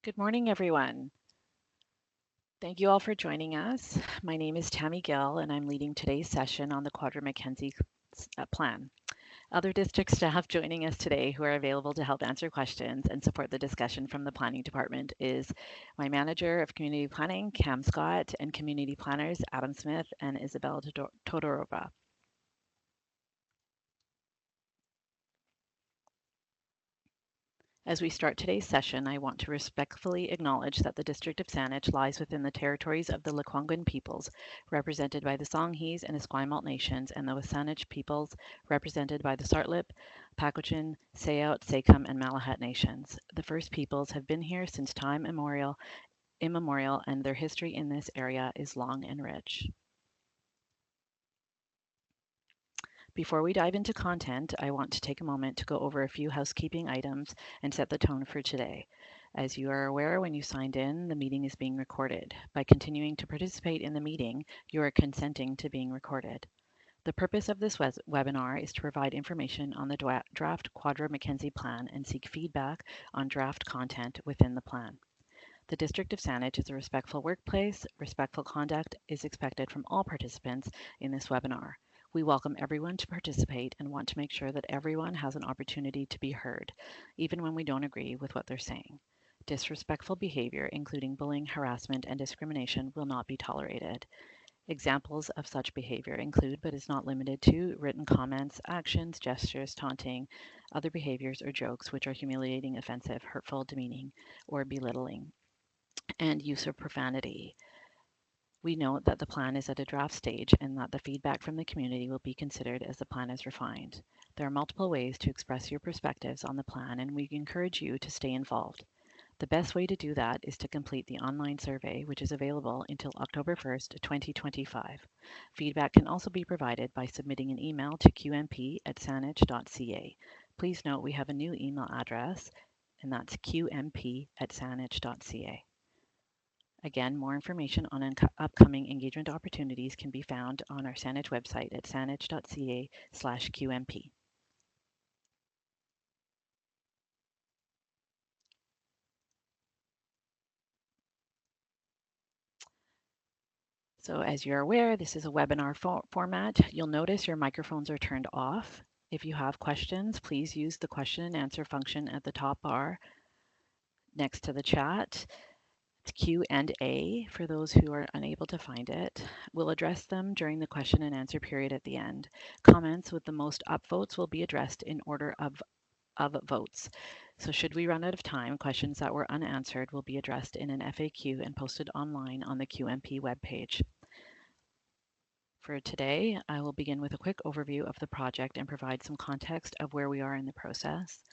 Good morning, everyone. Thank you all for joining us. My name is Tammy Gill, and I'm leading today's session on the Quadra McKenzie plan. Other district staff joining us today who are available to help answer questions and support the discussion from the planning department is my manager of community planning, Cam Scott, and community planners, Adam Smith and Isabel Todorova. As we start today's session, I want to respectfully acknowledge that the District of Saanich lies within the territories of the Lekwungen peoples, represented by the Songhees and Esquimalt nations, and the Wasanich peoples, represented by the Sartlip, Paquachin, Sayout, Sakum, and Malahat nations. The First Peoples have been here since time immemorial, and their history in this area is long and rich. Before we dive into content, I want to take a moment to go over a few housekeeping items and set the tone for today. As you are aware, when you signed in, the meeting is being recorded. By continuing to participate in the meeting, you are consenting to being recorded. The purpose of this webinar is to provide information on the draft Quadra McKenzie plan and seek feedback on draft content within the plan. The District of Saanich is a respectful workplace. Respectful conduct is expected from all participants in this webinar. We welcome everyone to participate and want to make sure that everyone has an opportunity to be heard, even when we don't agree with what they're saying. Disrespectful behavior, including bullying, harassment, and discrimination, will not be tolerated. Examples of such behavior include, but is not limited to, written comments, actions, gestures, taunting, other behaviors or jokes which are humiliating, offensive, hurtful, demeaning, or belittling, and use of profanity. We note that the plan is at a draft stage and that the feedback from the community will be considered as the plan is refined. There are multiple ways to express your perspectives on the plan, and we encourage you to stay involved. The best way to do that is to complete the online survey, which is available until October 1st, 2025. Feedback can also be provided by submitting an email to qmp@saanich.ca. Please note we have a new email address, and that's qmp@saanich.ca. Again, more information on upcoming engagement opportunities can be found on our Saanich website at saanich.ca/QMP. So as you're aware, this is a webinar format. You'll notice your microphones are turned off. If you have questions, please use the question and answer function at the top bar next to the chat. It's Q&A for those who are unable to find it. We'll address them during the question and answer period at the end. Comments with the most upvotes will be addressed in order of votes. So should we run out of time, questions that were unanswered will be addressed in an FAQ and posted online on the QMP webpage. For today, I will begin with a quick overview of the project and provide some context of where we are in the process.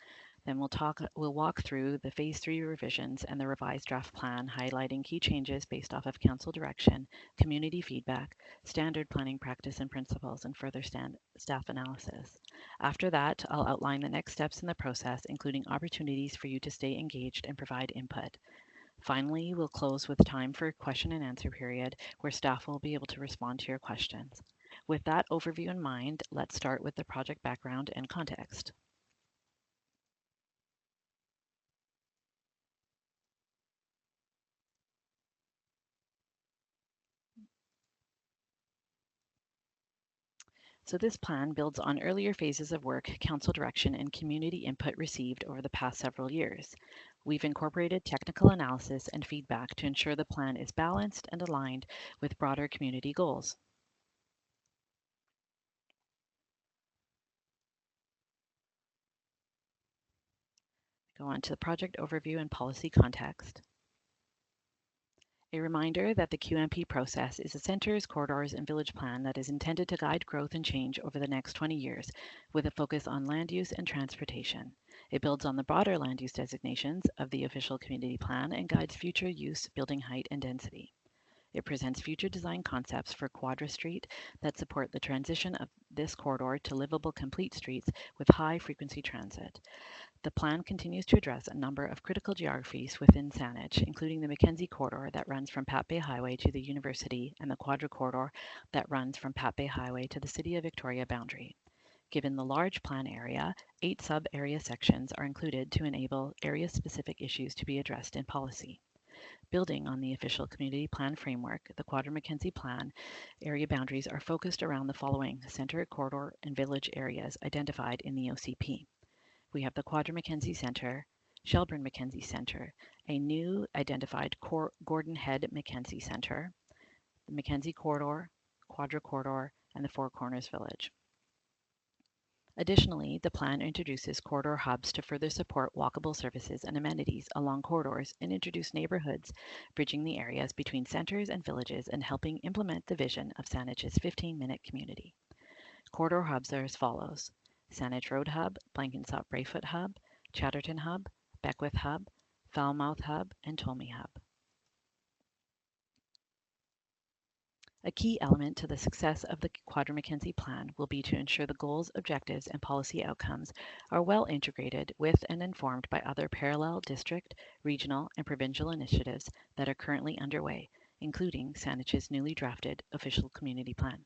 Then we'll walk through the phase 3 revisions and the revised draft plan, highlighting key changes based off of council direction, community feedback, standard planning practice and principles, and further staff analysis. After that, I'll outline the next steps in the process, including opportunities for you to stay engaged and provide input. Finally, we'll close with time for a question and answer period where staff will be able to respond to your questions. With that overview in mind, let's start with the project background and context. So this plan builds on earlier phases of work, council direction, and community input received over the past several years. We've incorporated technical analysis and feedback to ensure the plan is balanced and aligned with broader community goals. Go on to the project overview and policy context. A reminder that the QMP process is a centers, corridors, and village plan that is intended to guide growth and change over the next 20 years with a focus on land use and transportation. It builds on the broader land use designations of the official community plan and guides future use, building height, and density. It presents future design concepts for Quadra Street that support the transition of this corridor to livable complete streets with high frequency transit. The plan continues to address a number of critical geographies within Saanich, including the McKenzie corridor that runs from Pat Bay Highway to the University and the Quadra corridor that runs from Pat Bay Highway to the City of Victoria boundary. Given the large plan area, 8 sub-area sections are included to enable area-specific issues to be addressed in policy. Building on the official community plan framework, the Quadra McKenzie plan area boundaries are focused around the following center, corridor, and village areas identified in the OCP. We have the Quadra McKenzie Center, Shelburne McKenzie Center, a new identified Gordon Head McKenzie Center, the McKenzie Corridor, Quadra Corridor, and the Four Corners Village. Additionally, the plan introduces corridor hubs to further support walkable services and amenities along corridors and introduce neighborhoods, bridging the areas between centers and villages and helping implement the vision of Saanach's 15-minute community. Corridor hubs are as follows: Saanich Road Hub, Blenkinsop Brayfoot Hub, Chatterton Hub, Beckwith Hub, Falmouth Hub, and Tolmie Hub. A key element to the success of the Quadra McKenzie plan will be to ensure the goals, objectives, and policy outcomes are well integrated with and informed by other parallel district, regional, and provincial initiatives that are currently underway, including Saanach's newly drafted official community plan.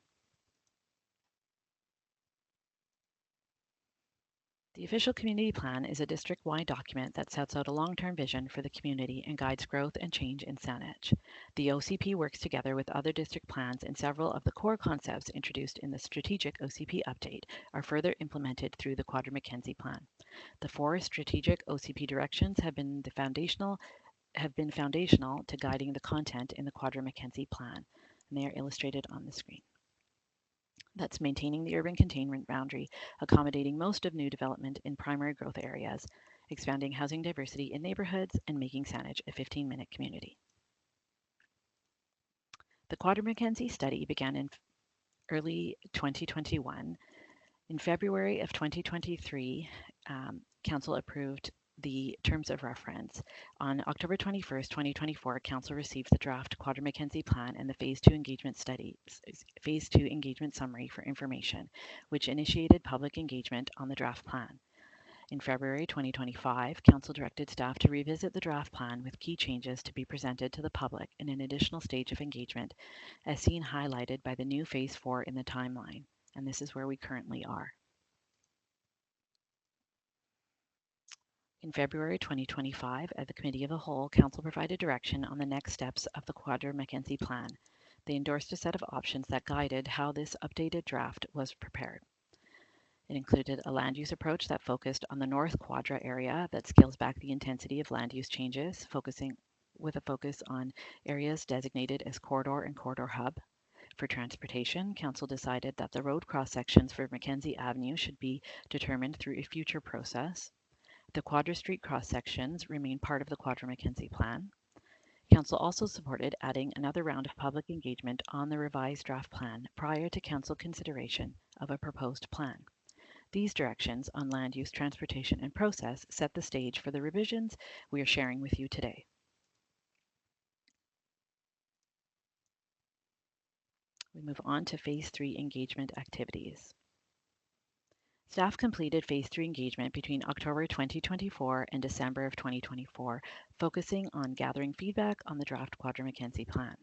The official community plan is a district-wide document that sets out a long-term vision for the community and guides growth and change in Saanich. The OCP works together with other district plans, and several of the core concepts introduced in the strategic OCP update are further implemented through the Quadra McKenzie plan. The 4 strategic OCP directions have been foundational to guiding the content in the Quadra McKenzie plan, and they are illustrated on the screen. That's maintaining the urban containment boundary, accommodating most of new development in primary growth areas, expanding housing diversity in neighborhoods, and making Saanich a 15-minute community. The Quadra McKenzie study began in early 2021. In February of 2023, Council approved the terms of reference. On October 21st, 2024, Council received the draft Quadra McKenzie plan and the Phase 2 engagement summary for information, which initiated public engagement on the draft plan. In February 2025, Council directed staff to revisit the draft plan with key changes to be presented to the public in an additional stage of engagement, as seen highlighted by the new Phase 4 in the timeline, and this is where we currently are. In February 2025, at the Committee of the Whole, Council provided direction on the next steps of the Quadra McKenzie plan. They endorsed a set of options that guided how this updated draft was prepared. It included a land use approach that focused on the North Quadra area that scales back the intensity of land use changes, with a focus on areas designated as corridor and corridor hub. For transportation, Council decided that the road cross sections for Mackenzie Avenue should be determined through a future process. The Quadra Street cross-sections remain part of the Quadra McKenzie plan. Council also supported adding another round of public engagement on the revised draft plan prior to Council consideration of a proposed plan. These directions on land use, transportation, and process set the stage for the revisions we are sharing with you today. We move on to Phase 3 engagement activities. Staff completed Phase 3 engagement between October 2024 and December of 2024, focusing on gathering feedback on the draft Quadra McKenzie plan.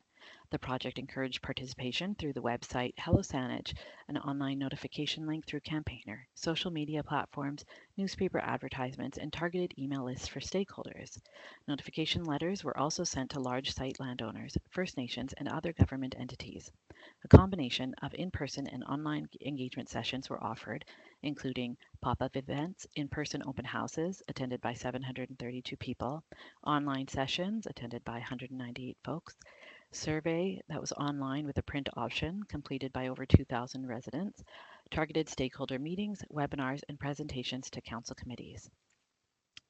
The project encouraged participation through the website Hello Saanich, an online notification link through Campaigner, social media platforms, newspaper advertisements, and targeted email lists for stakeholders. Notification letters were also sent to large site landowners, First Nations, and other government entities. A combination of in-person and online engagement sessions were offered, including pop-up events, in-person open houses attended by 732 people, online sessions attended by 198 folks, survey that was online with a print option completed by over 2,000 residents, targeted stakeholder meetings, webinars, and presentations to council committees.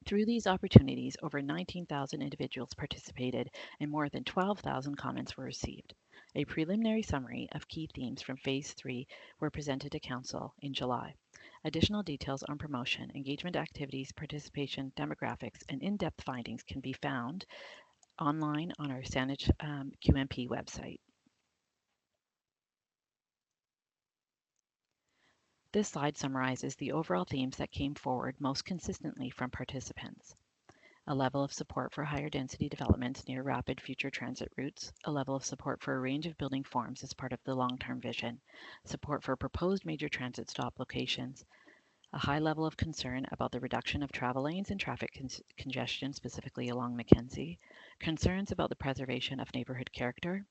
Through these opportunities, over 19,000 individuals participated and more than 12,000 comments were received. A preliminary summary of key themes from Phase 3 were presented to Council in July. Additional details on promotion, engagement activities, participation, demographics, and in-depth findings can be found online on our Saanich QMP website. This slide summarizes the overall themes that came forward most consistently from participants. a level of support for higher density developments near rapid future transit routes, a level of support for a range of building forms as part of the long-term vision, support for proposed major transit stop locations, a high level of concern about the reduction of travel lanes and traffic congestion, specifically along McKenzie, concerns about the preservation of neighborhood character,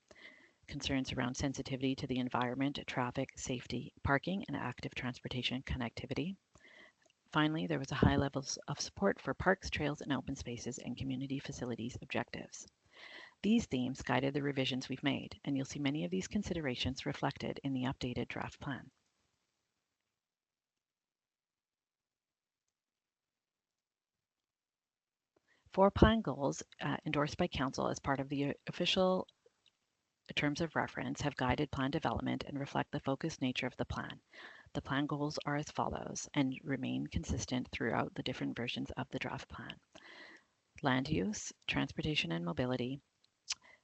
concerns around sensitivity to the environment, traffic, safety, parking, and active transportation connectivity. Finally, there was a high level of support for parks, trails, and open spaces and community facilities objectives. These themes guided the revisions we've made, and you'll see many of these considerations reflected in the updated draft plan. Four plan goals endorsed by Council as part of the official terms of reference have guided plan development and reflect the focused nature of the plan. The plan goals are as follows and remain consistent throughout the different versions of the draft plan. Land use, transportation and mobility,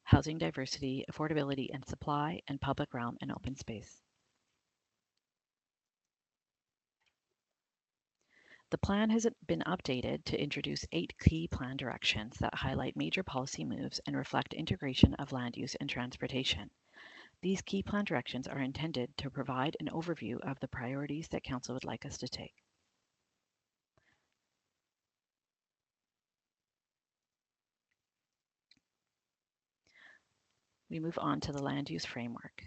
housing diversity, affordability and supply, and public realm and open space. The plan has been updated to introduce 8 key plan directions that highlight major policy moves and reflect integration of land use and transportation. These key plan directions are intended to provide an overview of the priorities that Council would like us to take. We move on to the land use framework.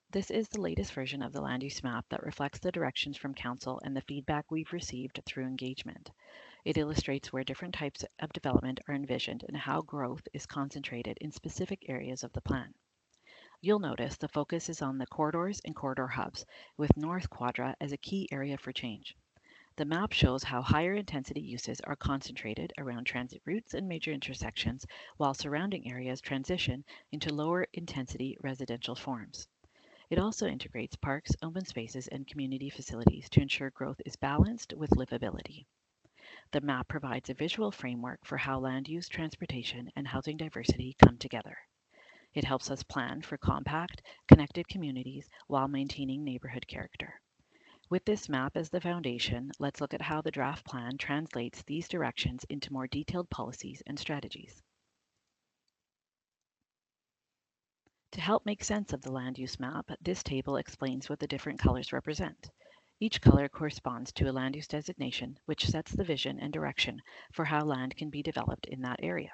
This is the latest version of the land use map that reflects the directions from Council and the feedback we've received through engagement. It illustrates where different types of development are envisioned and how growth is concentrated in specific areas of the plan. You'll notice the focus is on the corridors and corridor hubs, with North Quadra as a key area for change. The map shows how higher intensity uses are concentrated around transit routes and major intersections, while surrounding areas transition into lower intensity residential forms. It also integrates parks, open spaces, and community facilities to ensure growth is balanced with livability. The map provides a visual framework for how land use, transportation, and housing diversity come together. It helps us plan for compact, connected communities while maintaining neighborhood character. With this map as the foundation, let's look at how the draft plan translates these directions into more detailed policies and strategies. To help make sense of the land use map, this table explains what the different colors represent. Each color corresponds to a land use designation, which sets the vision and direction for how land can be developed in that area.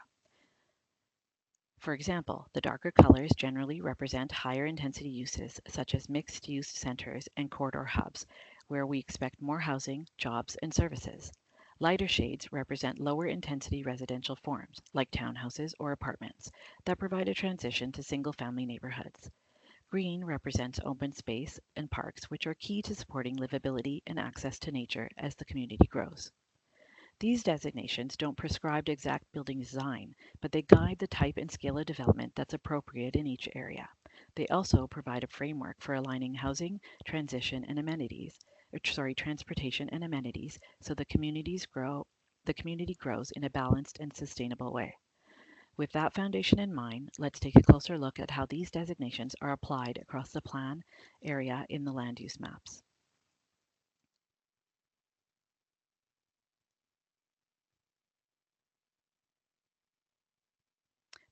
For example, the darker colors generally represent higher intensity uses such as mixed use centers and corridor hubs, where we expect more housing, jobs, and services. Lighter shades represent lower intensity residential forms, like townhouses or apartments, that provide a transition to single family neighborhoods. Green represents open space and parks, which are key to supporting livability and access to nature as the community grows. These designations don't prescribe exact building design, but they guide the type and scale of development that's appropriate in each area. They also provide a framework for aligning housing, transportation and amenities so the community grows in a balanced and sustainable way. With that foundation in mind, let's take a closer look at how these designations are applied across the plan area in the land use maps.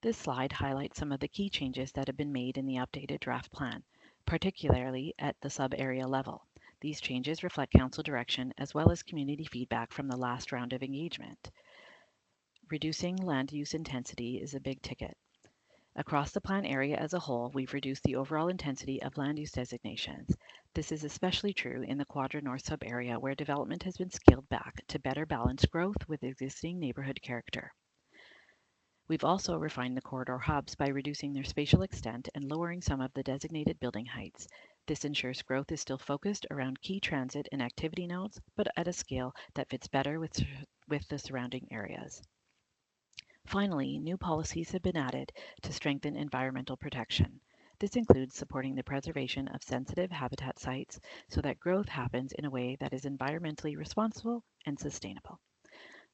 This slide highlights some of the key changes that have been made in the updated draft plan, particularly at the sub-area level. These changes reflect council direction as well as community feedback from the last round of engagement. Reducing land use intensity is a big ticket. Across the plan area as a whole, we've reduced the overall intensity of land use designations. This is especially true in the Quadra North sub-area where development has been scaled back to better balance growth with existing neighborhood character. We've also refined the corridor hubs by reducing their spatial extent and lowering some of the designated building heights. This ensures growth is still focused around key transit and activity nodes, but at a scale that fits better with the surrounding areas. Finally, new policies have been added to strengthen environmental protection. This includes supporting the preservation of sensitive habitat sites so that growth happens in a way that is environmentally responsible and sustainable.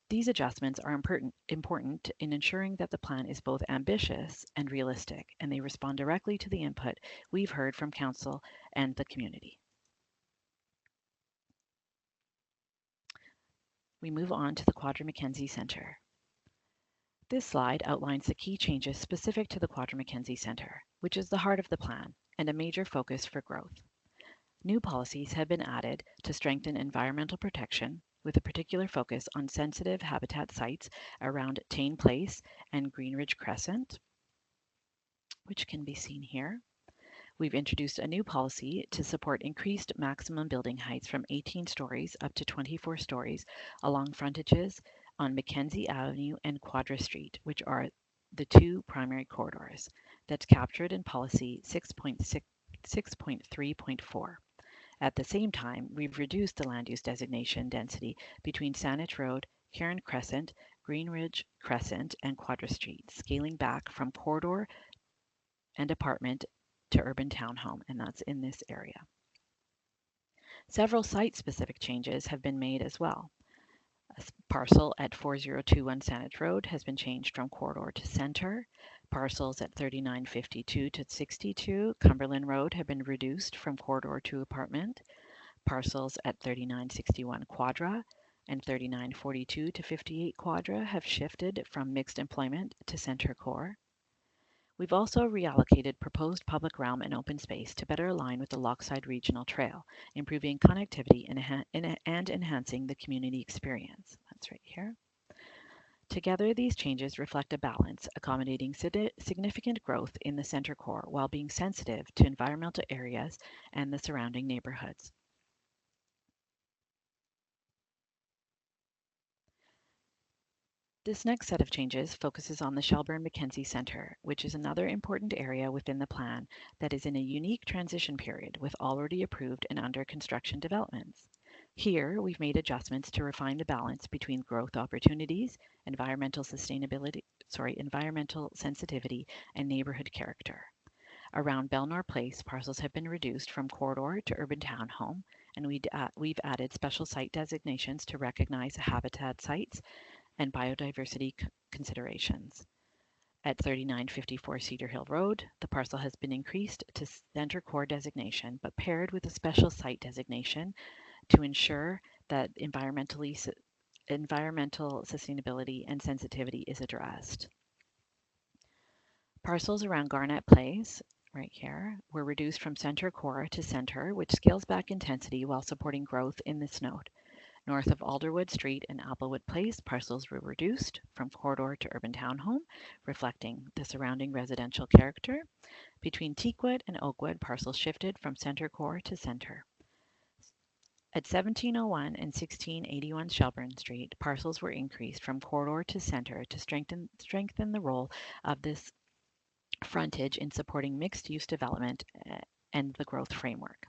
These adjustments are important in ensuring that the plan is both ambitious and realistic, and they respond directly to the input we've heard from Council and the community. We move on to the Quadra McKenzie Centre. This slide outlines the key changes specific to the Quadra McKenzie Centre, which is the heart of the plan and a major focus for growth. New policies have been added to strengthen environmental protection, with a particular focus on sensitive habitat sites around Tain Place and Greenridge Crescent, which can be seen here. We've introduced a new policy to support increased maximum building heights from 18 stories up to 24 stories along frontages on McKenzie Avenue and Quadra Street, which are the two primary corridors. That's captured in policy 6.3.4. At the same time, we've reduced the land use designation density between Saanich Road, Cairn Crescent, Greenridge Crescent, and Quadra Street, scaling back from corridor and apartment to urban townhome, and that's in this area. Several site-specific changes have been made as well. A parcel at 4021 Saanich Road has been changed from corridor to center. Parcels at 3952 to 62 Cumberland Road have been reduced from corridor to apartment. Parcels at 3961 Quadra and 3942 to 58 Quadra have shifted from mixed employment to center core. We've also reallocated proposed public realm and open space to better align with the Lochside Regional Trail, improving connectivity and enhancing the community experience. That's right here. Together, these changes reflect a balance, accommodating significant growth in the center core while being sensitive to environmental areas and the surrounding neighborhoods. This next set of changes focuses on the Shelburne-McKenzie Centre, which is another important area within the plan that is in a unique transition period with already approved and under construction developments. Here, we've made adjustments to refine the balance between growth opportunities, environmental sensitivity, and neighborhood character. Around Belnor Place, parcels have been reduced from corridor to urban townhome, and we've added special site designations to recognize habitat sites and biodiversity considerations. At 3954 Cedar Hill Road, the parcel has been increased to center core designation, but paired with a special site designation to ensure that environmental sustainability and sensitivity is addressed. Parcels around Garnett Place, right here, were reduced from center core to center, which scales back intensity while supporting growth in this node. North of Alderwood Street and Applewood Place, parcels were reduced from corridor to urban townhome, reflecting the surrounding residential character. Between Teakwood and Oakwood, parcels shifted from center core to center. At 1701 and 1681 Shelburne Street, parcels were increased from corridor to center to strengthen the role of this frontage in supporting mixed-use development and the growth framework.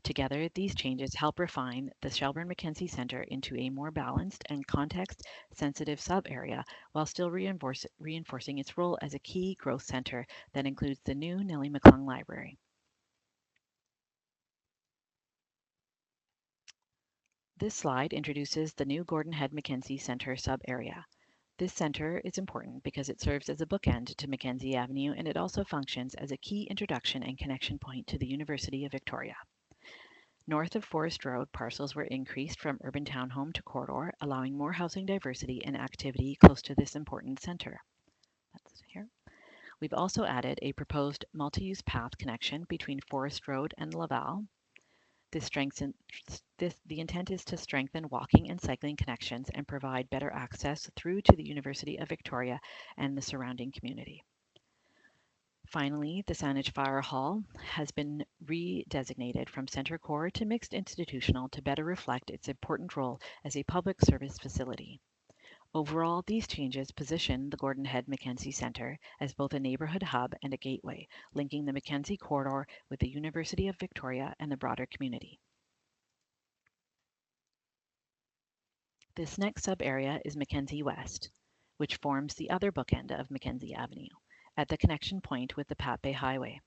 Together, these changes help refine the Shelburne-McKenzie Centre into a more balanced and context-sensitive sub-area while still reinforcing its role as a key growth centre that includes the new Nellie McClung Library. This slide introduces the new Gordon Head McKenzie Centre sub-area. This centre is important because it serves as a bookend to McKenzie Avenue, and it also functions as a key introduction and connection point to the University of Victoria. North of Forest Road, parcels were increased from urban townhome to corridor, allowing more housing diversity and activity close to this important centre. That's here. We've also added a proposed multi-use path connection between Forest Road and Laval. The intent is to strengthen walking and cycling connections and provide better access through to the University of Victoria and the surrounding community. Finally, the Saanich Fire Hall has been redesignated from center core to mixed institutional to better reflect its important role as a public service facility. Overall, these changes position the Gordon Head McKenzie Centre as both a neighbourhood hub and a gateway, linking the McKenzie corridor with the University of Victoria and the broader community. This next sub-area is McKenzie West, which forms the other bookend of McKenzie Avenue, at the connection point with the Pat Bay Highway.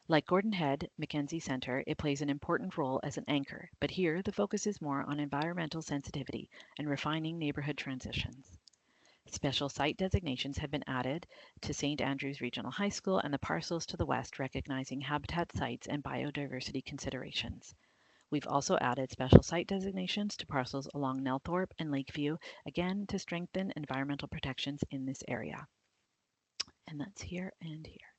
Like Gordon Head McKenzie Centre, it plays an important role as an anchor, but here the focus is more on environmental sensitivity and refining neighbourhood transitions. Special site designations have been added to St. Andrews Regional High School and the parcels to the west recognizing habitat sites and biodiversity considerations. We've also added special site designations to parcels along Nelthorpe and Lakeview, again to strengthen environmental protections in this area. And that's here and here.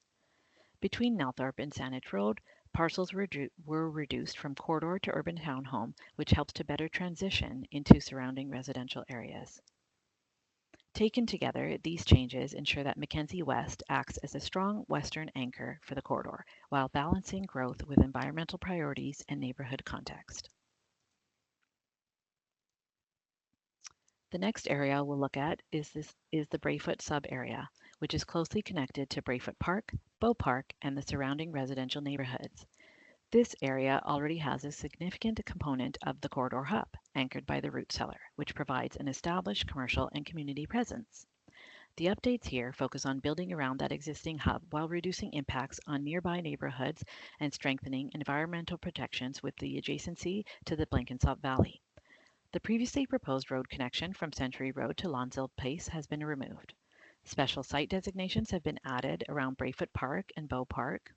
Between Nelthorpe and Saanich Road, parcels were reduced from corridor to urban townhome, which helps to better transition into surrounding residential areas. Taken together, these changes ensure that McKenzie West acts as a strong western anchor for the corridor, while balancing growth with environmental priorities and neighborhood context. The next area we'll look at is the Brayfoot sub-area, which is closely connected to Brayfoot Park, Bow Park, and the surrounding residential neighborhoods. This area already has a significant component of the corridor hub, anchored by the root cellar, which provides an established commercial and community presence. The updates here focus on building around that existing hub while reducing impacts on nearby neighborhoods and strengthening environmental protections with the adjacency to the Blenkinsop Valley. The previously proposed road connection from Century Road to Lonsdale Place has been removed. Special site designations have been added around Brayfoot Park and Bow Park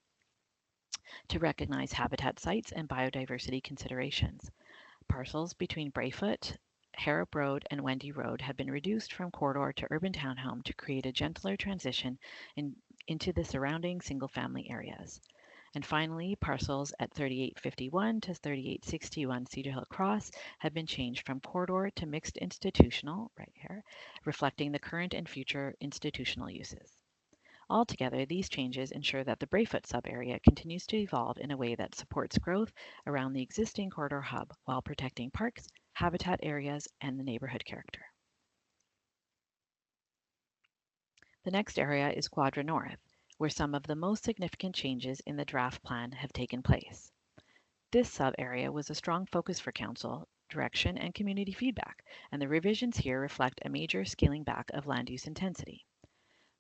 to recognize habitat sites and biodiversity considerations. Parcels between Brayfoot, Harrop Road, and Wendy Road have been reduced from corridor to urban townhome to create a gentler transition into the surrounding single-family areas. And finally, parcels at 3851 to 3861 Cedar Hill Cross have been changed from corridor to mixed institutional, right here, reflecting the current and future institutional uses. Altogether, these changes ensure that the Brayfoot sub-area continues to evolve in a way that supports growth around the existing corridor hub while protecting parks, habitat areas, and the neighborhood character. The next area is Quadra North, where some of the most significant changes in the draft plan have taken place. This sub-area was a strong focus for council, direction, and community feedback, and the revisions here reflect a major scaling back of land use intensity.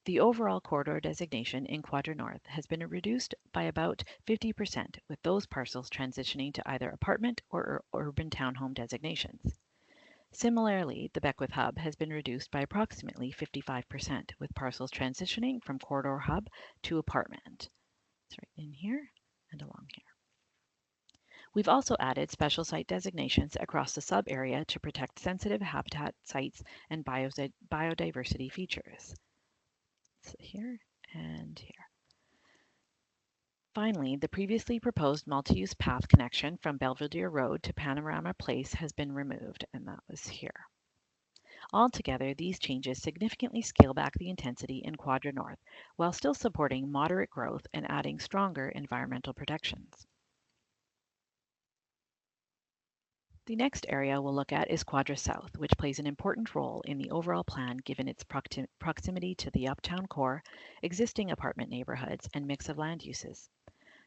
The overall corridor designation in Quadra North has been reduced by about 50%, with those parcels transitioning to either apartment or urban townhome designations. Similarly, the Beckwith Hub has been reduced by approximately 55%, with parcels transitioning from corridor hub to apartment. It's right in here and along here. We've also added special site designations across the sub-area to protect sensitive habitat sites and biodiversity features. So here and here. Finally, the previously proposed multi-use path connection from Belvedere Road to Panorama Place has been removed, and that was here. Altogether, these changes significantly scale back the intensity in Quadra North, while still supporting moderate growth and adding stronger environmental protections. The next area we'll look at is Quadra South, which plays an important role in the overall plan given its proximity to the uptown core, existing apartment neighborhoods, and mix of land uses.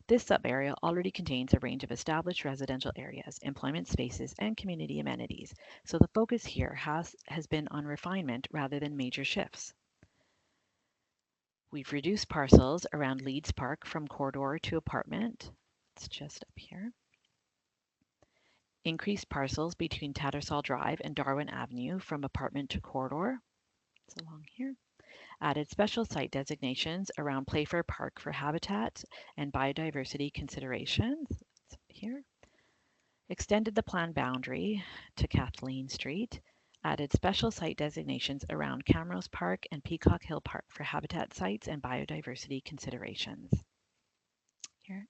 This sub-area already contains a range of established residential areas, employment spaces, and community amenities, so the focus here has been on refinement rather than major shifts. We've reduced parcels around Leeds Park from corridor to apartment. It's just up here. Increased parcels between Tattersall Drive and Darwin Avenue from apartment to corridor. It's along here. Added special site designations around Playfair Park for habitat and biodiversity considerations. It's here. Extended the plan boundary to Kathleen Street. Added special site designations around Camrose Park and Peacock Hill Park for habitat sites and biodiversity considerations. Here.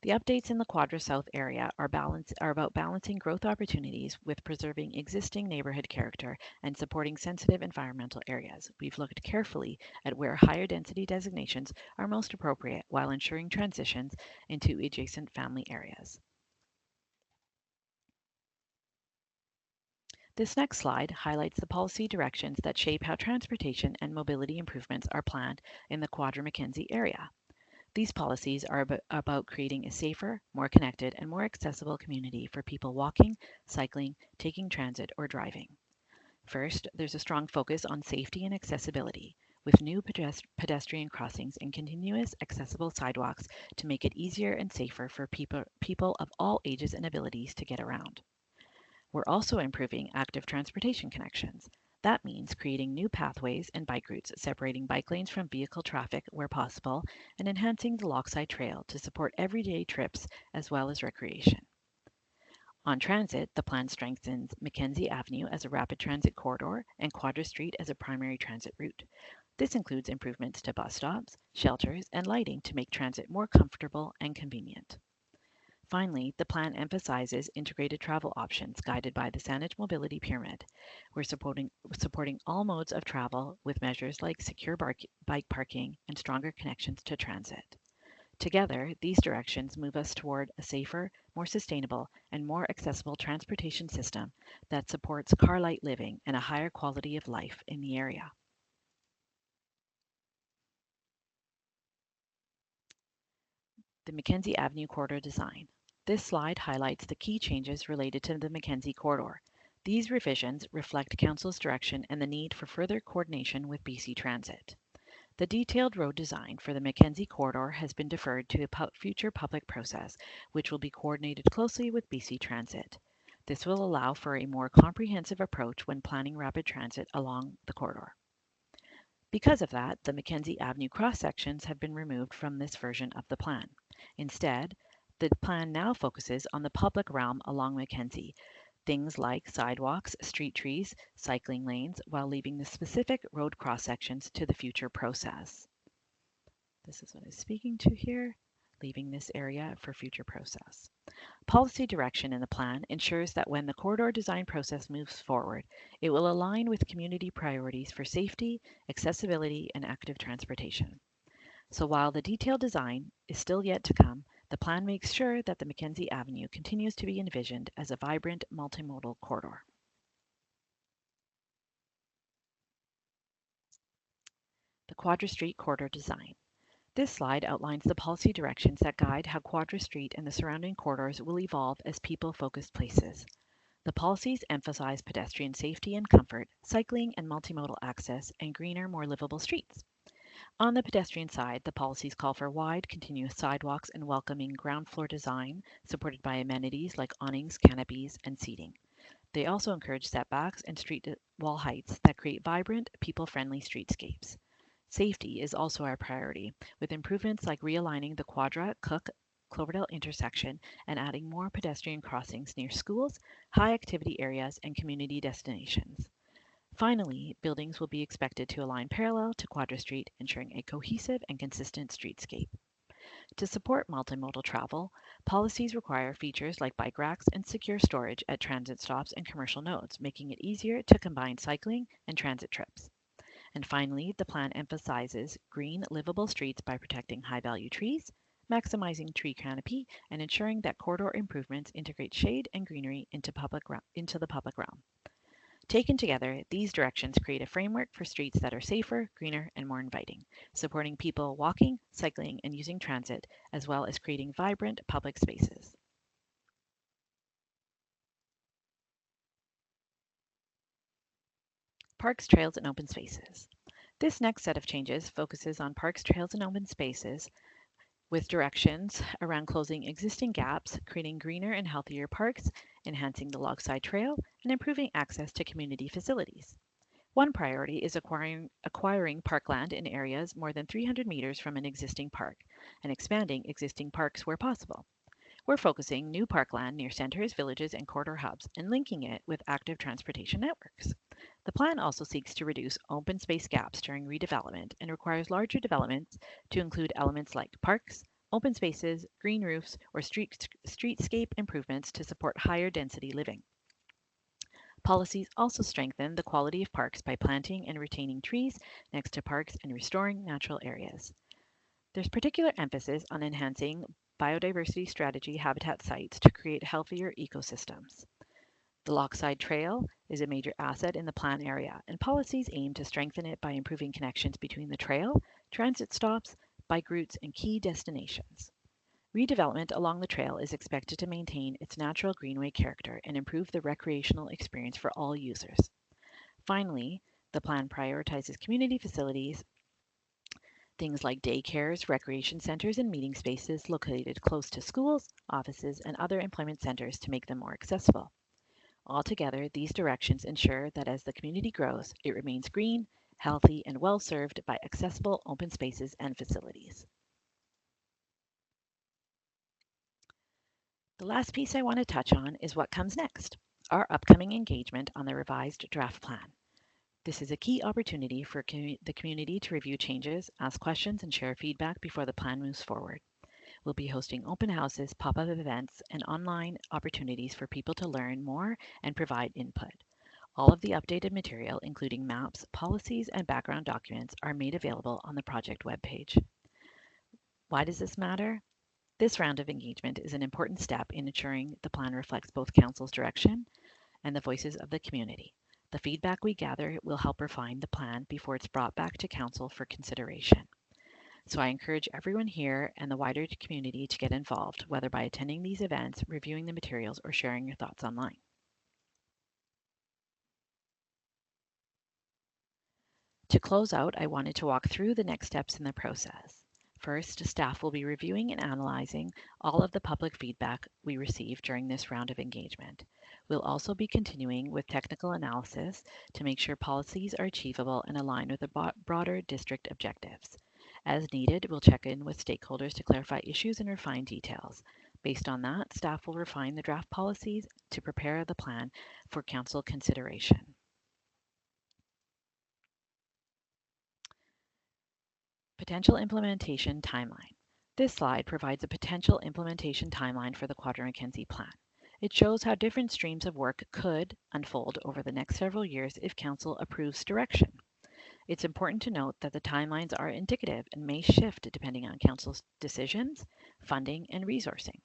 The updates in the Quadra South area are about balancing growth opportunities with preserving existing neighborhood character and supporting sensitive environmental areas. We've looked carefully at where higher density designations are most appropriate while ensuring transitions into adjacent family areas. This next slide highlights the policy directions that shape how transportation and mobility improvements are planned in the Quadra McKenzie area. These policies are about creating a safer, more connected, and more accessible community for people walking, cycling, taking transit, or driving. First, there's a strong focus on safety and accessibility, with new pedestrian crossings and continuous accessible sidewalks to make it easier and safer for people of all ages and abilities to get around. We're also improving active transportation connections. That means creating new pathways and bike routes, separating bike lanes from vehicle traffic where possible, and enhancing the Lochside Trail to support everyday trips as well as recreation. On transit, the plan strengthens McKenzie Avenue as a rapid transit corridor and Quadra Street as a primary transit route. This includes improvements to bus stops, shelters, and lighting to make transit more comfortable and convenient. Finally, the plan emphasizes integrated travel options guided by the Saanich Mobility Pyramid. We're supporting all modes of travel with measures like secure bike parking and stronger connections to transit. Together, these directions move us toward a safer, more sustainable, and more accessible transportation system that supports car light living and a higher quality of life in the area. The McKenzie Avenue corridor design. This slide highlights the key changes related to the McKenzie corridor. These revisions reflect Council's direction and the need for further coordination with BC Transit. The detailed road design for the McKenzie corridor has been deferred to a future public process, which will be coordinated closely with BC Transit. This will allow for a more comprehensive approach when planning rapid transit along the corridor. Because of that, the McKenzie Avenue cross sections have been removed from this version of the plan. Instead, the plan now focuses on the public realm along McKenzie, things like sidewalks, street trees, cycling lanes, while leaving the specific road cross sections to the future process. This is what I'm speaking to here, leaving this area for future process. Policy direction in the plan ensures that when the corridor design process moves forward, it will align with community priorities for safety, accessibility, and active transportation. So while the detailed design is still yet to come, the plan makes sure that the McKenzie Avenue continues to be envisioned as a vibrant multimodal corridor. The Quadra Street corridor design. This slide outlines the policy directions that guide how Quadra Street and the surrounding corridors will evolve as people-focused places. The policies emphasize pedestrian safety and comfort, cycling and multimodal access, and greener, more livable streets. On the pedestrian side, the policies call for wide, continuous sidewalks and welcoming ground floor design, supported by amenities like awnings, canopies, and seating. They also encourage setbacks and street wall heights that create vibrant, people-friendly streetscapes. Safety is also our priority, with improvements like realigning the Quadra Cook Cloverdale intersection and adding more pedestrian crossings near schools, high activity areas, and community destinations. Finally, buildings will be expected to align parallel to Quadra Street, ensuring a cohesive and consistent streetscape. To support multimodal travel, policies require features like bike racks and secure storage at transit stops and commercial nodes, making it easier to combine cycling and transit trips. And finally, the plan emphasizes green, livable streets by protecting high-value trees, maximizing tree canopy, and ensuring that corridor improvements integrate shade and greenery into the public realm. Taken together, these directions create a framework for streets that are safer, greener, and more inviting, supporting people walking, cycling, and using transit, as well as creating vibrant public spaces. Parks, trails, and open spaces. This next set of changes focuses on parks, trails, and open spaces with directions around closing existing gaps, creating greener and healthier parks, enhancing the Logside Trail, and improving access to community facilities. One priority is acquiring parkland in areas more than 300 meters from an existing park and expanding existing parks where possible. We're focusing new parkland near centers, villages, and corridor hubs and linking it with active transportation networks. The plan also seeks to reduce open space gaps during redevelopment and requires larger developments to include elements like parks, open spaces, green roofs, or streetscape improvements to support higher density living. Policies also strengthen the quality of parks by planting and retaining trees next to parks and restoring natural areas. There's particular emphasis on enhancing biodiversity strategy habitat sites to create healthier ecosystems. The Lochside Trail is a major asset in the plan area, and policies aim to strengthen it by improving connections between the trail, transit stops, bike routes, and key destinations. Redevelopment along the trail is expected to maintain its natural greenway character and improve the recreational experience for all users. Finally, the plan prioritizes community facilities, things like daycares, recreation centers, and meeting spaces located close to schools, offices, and other employment centers to make them more accessible. Altogether, these directions ensure that as the community grows, it remains green, healthy, and well served by accessible open spaces and facilities. The last piece I want to touch on is what comes next, our upcoming engagement on the revised draft plan. This is a key opportunity for the community to review changes, ask questions, and share feedback before the plan moves forward. We'll be hosting open houses, pop-up events, and online opportunities for people to learn more and provide input. All of the updated material, including maps, policies, and background documents, are made available on the project webpage. Why does this matter? This round of engagement is an important step in ensuring the plan reflects both Council's direction and the voices of the community. The feedback we gather will help refine the plan before it's brought back to Council for consideration. So I encourage everyone here and the wider community to get involved, whether by attending these events, reviewing the materials, or sharing your thoughts online. To close out, I wanted to walk through the next steps in the process. First, staff will be reviewing and analyzing all of the public feedback we received during this round of engagement. We'll also be continuing with technical analysis to make sure policies are achievable and align with the broader district objectives. As needed, we'll check in with stakeholders to clarify issues and refine details. Based on that, staff will refine the draft policies to prepare the plan for council consideration. Potential implementation timeline. This slide provides a potential implementation timeline for the Quadra McKenzie plan. It shows how different streams of work could unfold over the next several years if Council approves direction. It's important to note that the timelines are indicative and may shift depending on Council's decisions, funding, and resourcing.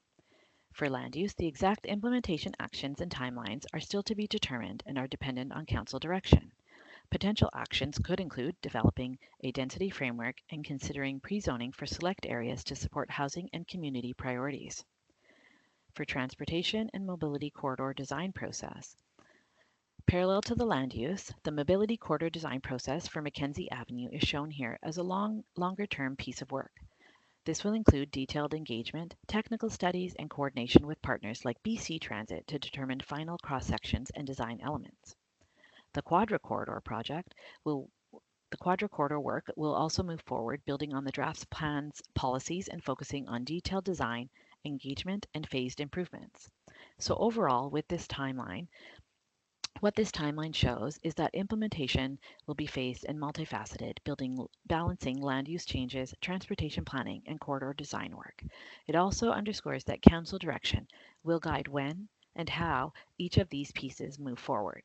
For land use, the exact implementation actions and timelines are still to be determined and are dependent on Council direction. Potential actions could include developing a density framework and considering pre-zoning for select areas to support housing and community priorities. For transportation and mobility corridor design process, parallel to the land use, the mobility corridor design process for McKenzie Avenue is shown here as a longer-term piece of work. This will include detailed engagement, technical studies, and coordination with partners like BC Transit to determine final cross-sections and design elements. The Quadra Corridor project will The Quadra Corridor work will also move forward, building on the draft plan's policies and focusing on detailed design, engagement, and phased improvements. So overall, with this timeline, what this timeline shows is that implementation will be phased and multifaceted, balancing land use changes, transportation planning, and corridor design work. It also underscores that council direction will guide when and how each of these pieces move forward.